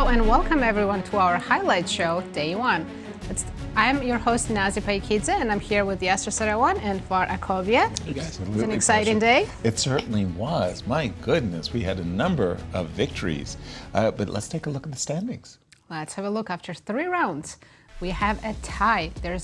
Hello and welcome everyone to our highlight show, Day 1. I'm your host Nazi Paikidze and I'm here with Yasser, Seirawan and Akobian. Hey guys, It's an exciting day. It certainly was. My goodness, we had a number of victories. But let's take a look at the standings. Let's have a look. After 3 rounds, we have a tie. There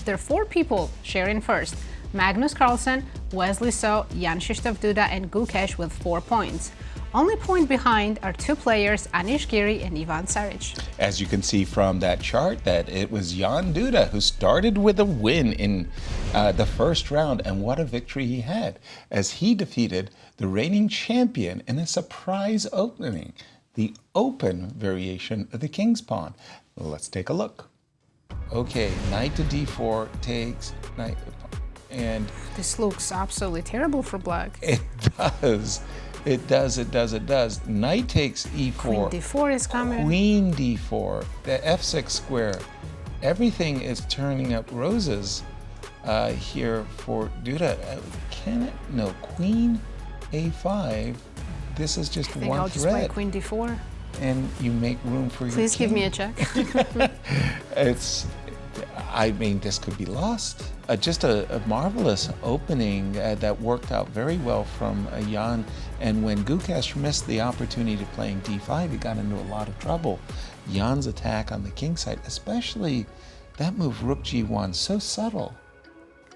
are 4 people sharing first. Magnus, Wesley, Jan Duda and Gukesh with 4 points. Only point behind are 2 players, Anish Giri and Ivan Saric. As you can see from that chart, that it was Jan Duda who started with a win in the first round, and what a victory he had as he defeated the reigning champion in a surprise opening, the open variation of the King's Pawn. Let's take a look. Okay, knight to d4 takes knight, and this looks absolutely terrible for black. It does. It does. Knight takes e4. Queen d4 is coming. Queen d4. The f6 square. Everything is turning up roses here for Duda. Can it? No. Queen a5. This is just one I'll just thread. play queen d4. And you make room for your Please king. give me a check. I mean, this could be lost. Just a marvelous opening that worked out very well from Jan. And when Gukesh missed the opportunity to playing d5, he got into a lot of trouble. Jan's attack on the king side, especially that move rook g1, so subtle.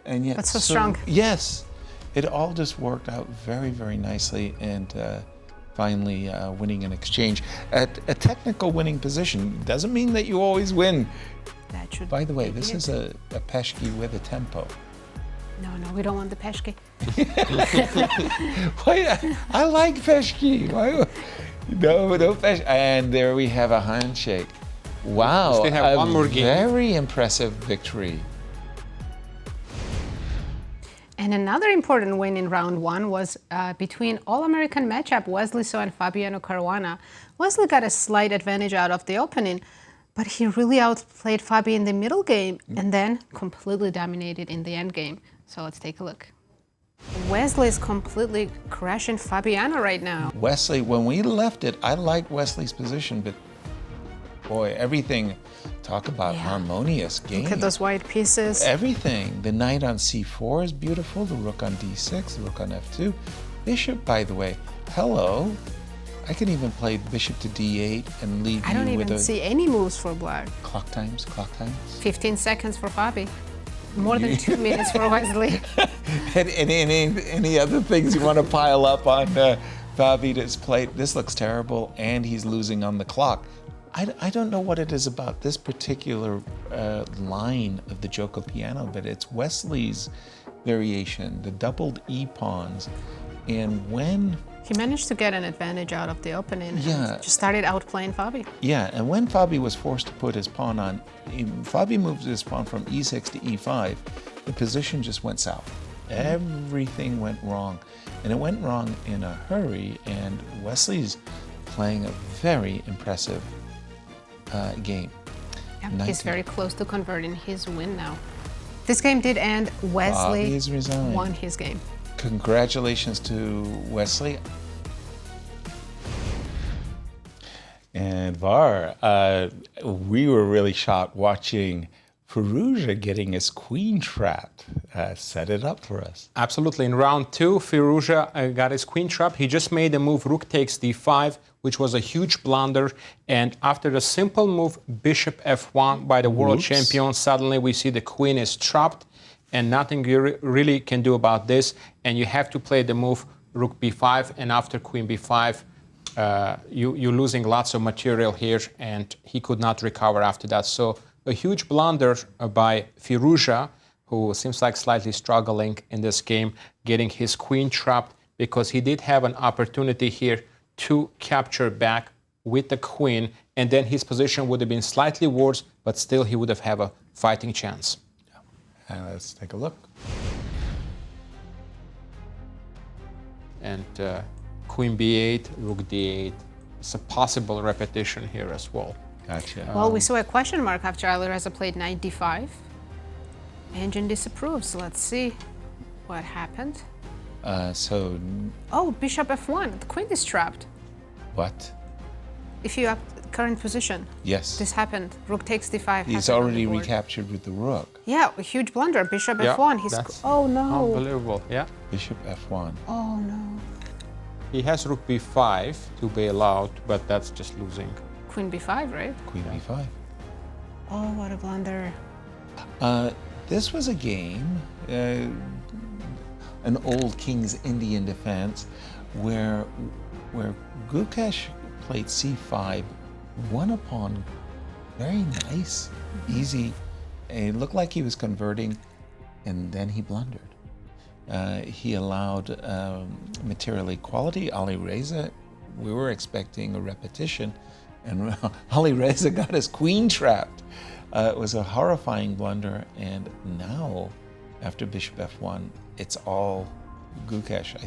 And yet but so strong. Yes. It all just worked out very, very nicely. And finally winning an exchange at a technical winning position. Doesn't mean that you always win. That should By the way, this is a peshki with a tempo. No, we don't want the peshki. I like peshki. No peshki. And there we have a handshake. Wow, we still have one more game. Very impressive victory. And another important win in round 1 was between All-American matchup Wesley and Fabiano Caruana. Wesley got a slight advantage out of the opening, but he really outplayed Fabi in the middle game and then completely dominated in the end game. So let's take a look. Wesley is completely crushing Fabiano right now. Wesley, when we left it, I liked Wesley's position, but boy, everything, talk about harmonious game. Look at those white pieces. Everything. The knight on c4 is beautiful, the rook on d6, the rook on f2. Bishop, by the way, hello. I can even play bishop to d8 and leave I don't you with even see any moves for black. Clock times. 15 seconds for Fabi. More than 2 minutes for Wesley. And any other things you want to pile up on Fabi's plate? This looks terrible, and he's losing on the clock. I don't know what it is about this particular line of the Joko piano, but it's Wesley's variation, the doubled E pawns. And when he managed to get an advantage out of the opening and just started outplaying Fabi. Yeah, and when Fabi was forced to put his pawn on, Fabi moved his pawn from e6 to e5, the position just went south. Everything went wrong. And it went wrong in a hurry, and Wesley's playing a very impressive game. Yeah, he's very close to converting his win now. This game did end. Wesley won his game. Congratulations to Wesley. And Var, we were really shocked watching Varuzhan getting his queen trapped. Set it up for us. Absolutely. In round 2, Varuzhan got his queen trapped. He just made the move rook takes d5, which was a huge blunder. And after the simple move bishop f1 by the world champion, suddenly we see the queen is trapped. And nothing you really can do about this. And you have to play the move rook b5. And after queen b5, you're losing lots of material here. And he could not recover after that. So a huge blunder by Varuzhan, who seems like slightly struggling in this game, getting his queen trapped because he did have an opportunity here to capture back with the queen. And then his position would have been slightly worse, but still he would have had a fighting chance. And let's take a look. And queen b8, rook d8. It's a possible repetition here as well. Gotcha. Well, we saw a question mark after Alireza played knight d5. Engine disapproves. Let's see what happened. So. Oh, bishop f1. The queen is trapped. What? If you current position. Yes. This happened. Rook takes d5. He's happened on the already board. recaptured with the rook. Yeah, a huge blunder. Bishop Yeah, f1. He's that's oh no. Unbelievable, yeah. Bishop f1. Oh no. He has rook b5 to bail out, but that's just losing. Queen b5, right? Queen b5. Oh, what a blunder. This was a game, an old King's Indian defense, where Gukesh played c5, won a pawn, very nice, easy. It looked like he was converting, and then he blundered. He allowed material equality. Ali Reza, we were expecting a repetition, and Ali Reza got his queen trapped. It was a horrifying blunder, and now, after Bishop f1, it's all Gukesh. I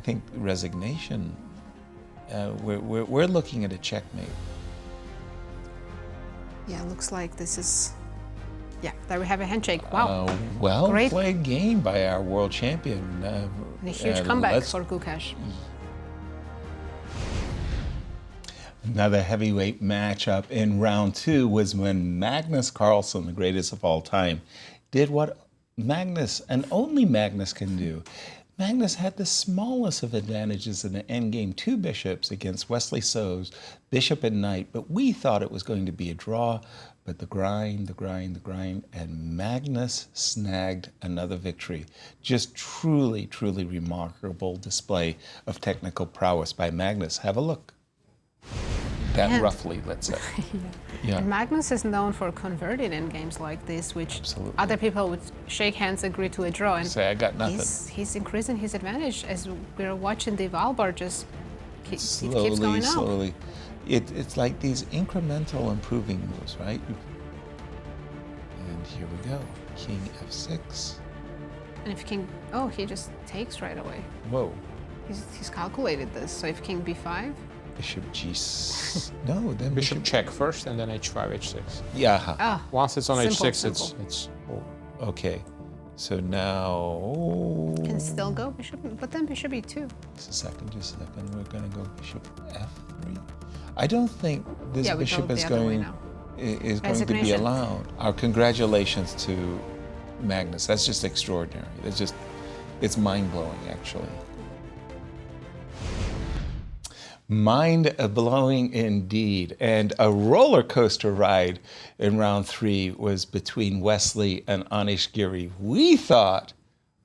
think resignation. We're looking at a checkmate. Yeah, looks like this is. Yeah, there we have a handshake. Wow. Well Great. played game by our world champion. And a huge comeback for Gukesh. Another heavyweight matchup in round 2 was when Magnus Carlsen, the greatest of all time, did what Magnus and only Magnus can do. Magnus had the smallest of advantages in the endgame, 2 bishops against Wesley So's bishop and knight, but we thought it was going to be a draw, but the grind, and Magnus snagged another victory. Just truly, truly remarkable display of technical prowess by Magnus. Have a look. That Yeah. roughly, let's say. Yeah. And Magnus is known for converting in games like this, which Absolutely. other people would shake hands, agree to a draw. And Say, I got nothing. he's increasing his advantage as we're watching the Valbar just it keeps going up. Slowly. It's like these incremental improving moves, right? And here we go. King f6. And if king, oh, he just takes right away. Whoa. He's calculated this. So if king b5, Bishop g. No, then Bishop check first, and then h5, h6. Yeah. ah, Once it's on Simple, h6, simple. it's Okay. So now. can still go bishop, but then bishop e2. Just a second. We're going to go bishop f3. I don't think this Yeah, we bishop go is the other way going now. is going to be Resignation. allowed. Our congratulations to Magnus. That's just extraordinary. It's mind-blowing, actually. Mind-blowing indeed. And a roller coaster ride in round 3 was between Wesley and Anish Giri. We thought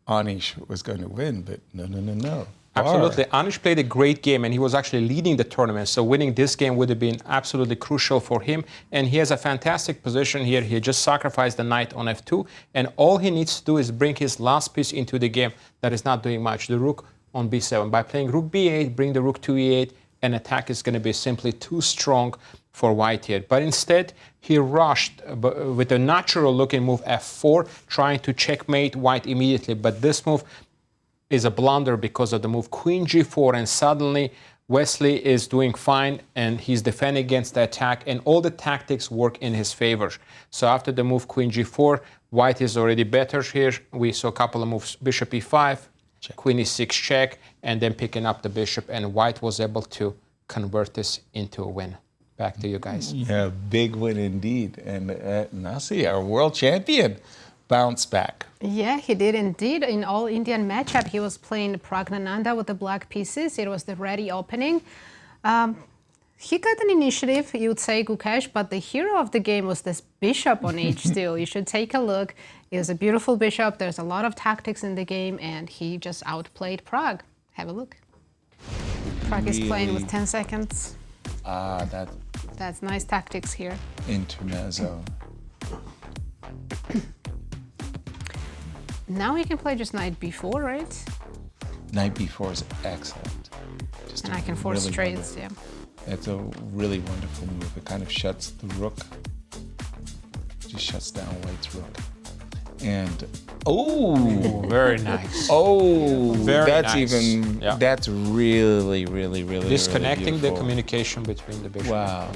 Anish was going to win, but no. absolutely. Anish played a great game, and he was actually leading the tournament. So winning this game would have been absolutely crucial for him. And he has a fantastic position here. He just sacrificed the knight on f2, and all he needs to do is bring his last piece into the game. That is not doing much. The rook on b7. By playing rook b8, bring the rook to e8, and attack is going to be simply too strong for white here. But instead, he rushed with a natural-looking move f4, trying to checkmate white immediately. But this move is a blunder because of the move queen g4, and suddenly Wesley is doing fine, and he's defending against the attack, and all the tactics work in his favor. So after the move queen g4, white is already better here. We saw a couple of moves, bishop e5, check. Queen e6 check, and then picking up the bishop, and white was able to convert this into a win. Back to you guys. Yeah, big win indeed. And Nazi, our world champion, bounced back. Yeah, he did indeed. In all Indian matchup, he was playing Pragnananda with the black pieces. It was the ready opening. He got an initiative, you would say, Gukesh, but the hero of the game was this bishop on h2. You should take a look. It was a beautiful bishop. There's a lot of tactics in the game, and he just outplayed Pragg. Have a look. Pragg is playing with 10 seconds. That's nice tactics here. Intermezzo. Now he can play just knight b4, right? Knight b4 is excellent. Just And I can force trades, yeah. It's a really wonderful move. It kind of shuts the rook. Just shuts down white's rook. And Very nice. Very that's nice. even that's really Disconnecting really the communication between the bishops. Wow.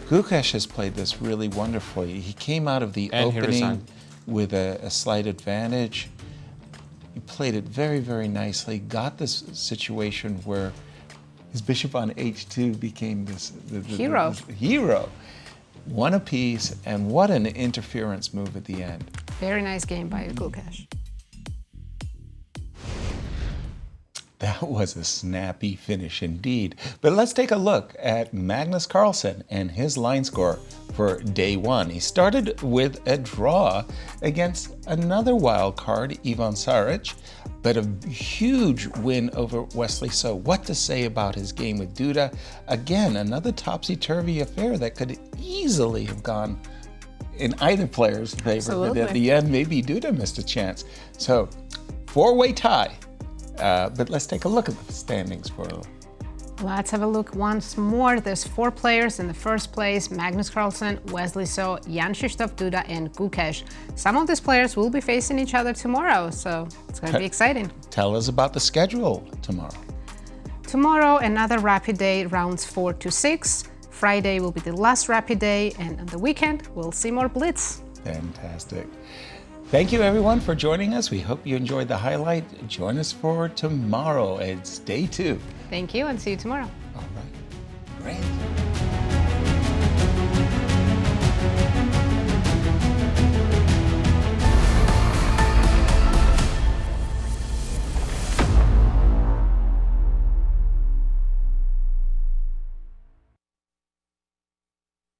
Gukesh has played this really wonderfully. He came out of the And he opening resigned. with a slight advantage. He played it very, very nicely. Got this situation where his bishop on h2 became this Hero. this hero. One apiece, and what an interference move at the end. Very nice game by Gukesh. That was a snappy finish indeed. But let's take a look at Magnus Carlsen and his line score for day one. He started with a draw against another wild card, Ivan Saric, but a huge win over Wesley. So what to say about his game with Duda? Again, another topsy-turvy affair that could easily have gone in either player's favor. Absolutely. But at the end, maybe Duda missed a chance. So, four-way tie. But let's take a look at the standings for. Let's have a look once more. There's 4 players in the first place: Magnus Carlsen, Wesley So, Jan Krzysztof Duda, and Gukesh. Some of these players will be facing each other tomorrow, so it's going to be exciting. Tell us about the schedule tomorrow. Tomorrow, another rapid day, rounds 4 to 6. Friday will be the last rapid day, and on the weekend, we'll see more blitz. Fantastic. Thank you, everyone, for joining us. We hope you enjoyed the highlight. Join us for tomorrow. It's day 2. Thank you, and see you tomorrow. All right. Great.